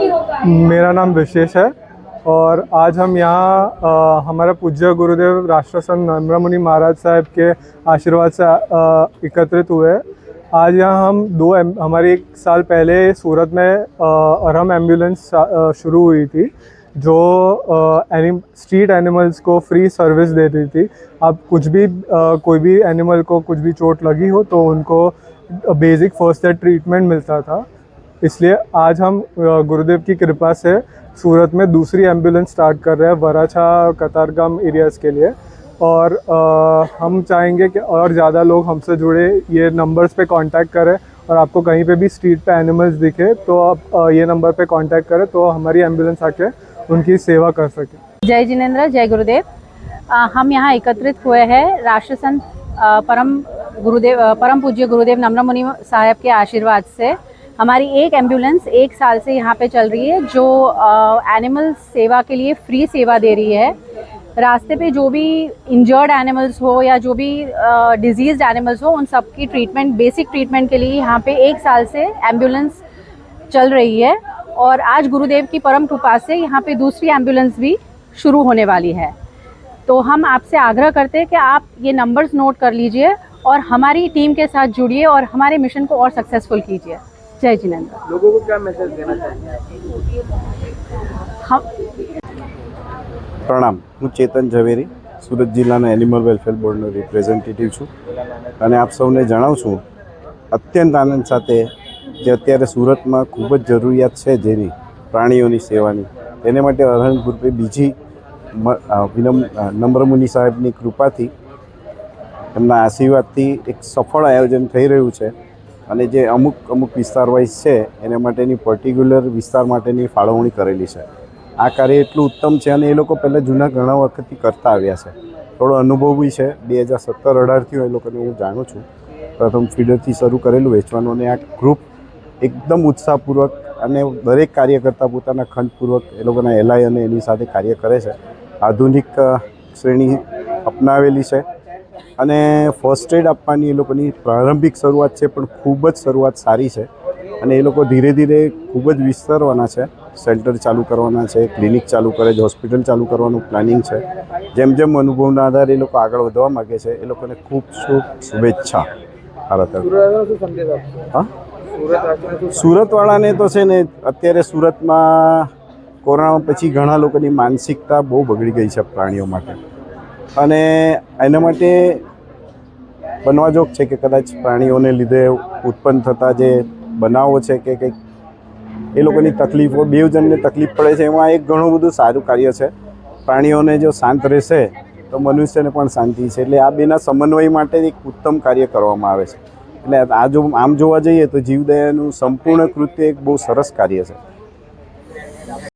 मेरा नाम विशेष है और आज हम यहाँ हमारा पूज्य गुरुदेव राष्ट्रसंत नम्रमुनि महाराज साहब के आशीर्वाद से एकत्रित हुए। आज यहाँ हम हमारी 1 साल पहले सूरत में अरहम एम्बुलेंस शुरू हुई थी जो स्ट्रीट एनिमल्स को फ्री सर्विस देती थी। अब कुछ भी कोई भी एनिमल को कुछ भी चोट लगी हो तो उनको बेसिक फर्स्ट एड ट्रीटमेंट मिलता था। इसलिए आज हम गुरुदेव की कृपा से सूरत में दूसरी एम्बुलेंस स्टार्ट कर रहे हैं वराछा कतारगाम एरियाज़ के लिए और हम चाहेंगे कि और ज़्यादा लोग हमसे जुड़े, ये नंबर्स पे कांटेक्ट करें और आपको कहीं पे भी स्ट्रीट पे एनिमल्स दिखे तो आप ये नंबर पे कांटेक्ट करें तो हमारी एम्बुलेंस आके उनकी सेवा कर सके। जय जिनेंद्र, जय गुरुदेव। हम यहाँ एकत्रित हुए हैं राष्ट्रसंत परम पूज्य गुरुदेव नम्रमुनि साहब के आशीर्वाद से। हमारी एक एम्बुलेंस 1 साल से यहाँ पे चल रही है जो एनिमल सेवा के लिए फ्री सेवा दे रही है। रास्ते पे जो भी इंजर्ड एनिमल्स हो या जो भी डिजीज़्ड एनिमल्स हो उन सब की ट्रीटमेंट, बेसिक ट्रीटमेंट के लिए यहाँ पे 1 साल से एम्बुलेंस चल रही है और आज गुरुदेव की परम कृपा से यहाँ पे दूसरी एम्बुलेंस भी शुरू होने वाली है। तो हम आपसे आग्रह करते हैं कि आप ये नंबर्स नोट कर लीजिए और हमारी टीम के साथ जुड़िए और हमारे मिशन को और सक्सेसफुल कीजिए। जय जिनेंद्र। लोगों को क्या मैसेज देना चाहिए? પ્રણામ, હું ચેતન ઝવેરી, સુરત જિલ્લાના એનિમલ વેલફેર બોર્ડનો રિપ્રેઝેન્ટેટિવ છું અને આપ સૌને જણાવું છું અત્યંત આનંદ સાથે જે અત્યારે સુરતમાં ખૂબ જ જરૂરિયાત છે જેની પ્રાણીઓની સેવાની, તેને માટે અરહંત ગ્રુપે બીજી નમ્રમુનિ સાહેબની કૃપાથી એમના આશીર્વાદથી એક સફળ આયોજન થઈ રહ્યું છે અને જે અમુક વિસ્તાર વાઇઝ છે એના માટેની પર્ટિક્યુલર વિસ્તાર માટેની ફાળવણી કરેલી છે। આ કાર્ય એટલું ઉત્તમ છે અને એ લોકો પહેલાં જૂના ઘણા વખતથી કરતા આવ્યા છે, થોડો અનુભવ બી છે। 2017-18થી એ લોકોને હું જાણું છું, પ્રથમ ફીડરથી શરૂ કરેલું વેચવાનું અને આ ગ્રુપ એકદમ ઉત્સાહપૂર્વક અને દરેક કાર્યકર્તા પોતાના ખંતપૂર્વક એ લોકોના એલાય અને એની સાથે કાર્ય કરે છે। આધુનિક શ્રેણી અપનાવેલી છે અને ફર્સ્ટ એડ આપવાની એ લોકોની પ્રારંભિક શરૂઆત છે પણ ખૂબ જ શરૂઆત સારી છે અને એ લોકો ધીરે ધીરે ખૂબ જ વિસ્તરવાના છે। શેલ્ટર ચાલુ કરવાના છે, ક્લિનિક ચાલુ કરે છે, હોસ્પિટલ ચાલુ કરવાનું પ્લાનિંગ છે। જેમ જેમ અનુભવના આધારે એ લોકો આગળ વધવા માગે છે એ લોકોને ખૂબ શુભેચ્છા। હા, સુરતવાળાને તો છે ને અત્યારે સુરતમાં કોરોના પછી ઘણા લોકોની માનસિકતા બહુ બગડી ગઈ છે પ્રાણીઓ માટે અને એના માટે બનવાજોગ છે કે કદાચ પ્રાણીઓને લીધે ઉત્પન્ન થતા જે બનાવો છે કે કંઈક એ લોકોની તકલીફો, બેવજનને તકલીફ પડે છે, એમાં એક ઘણું બધું સારું કાર્ય છે। પ્રાણીઓને જો શાંત રહેશે તો મનુષ્યને પણ શાંતિ છે, એટલે આ બેના સમન્વય માટે એક ઉત્તમ કાર્ય કરવામાં આવે છે। એટલે આમ જોવા જઈએ તો જીવદયાનું સંપૂર્ણ કૃત્ય એક બહુ સરસ કાર્ય છે।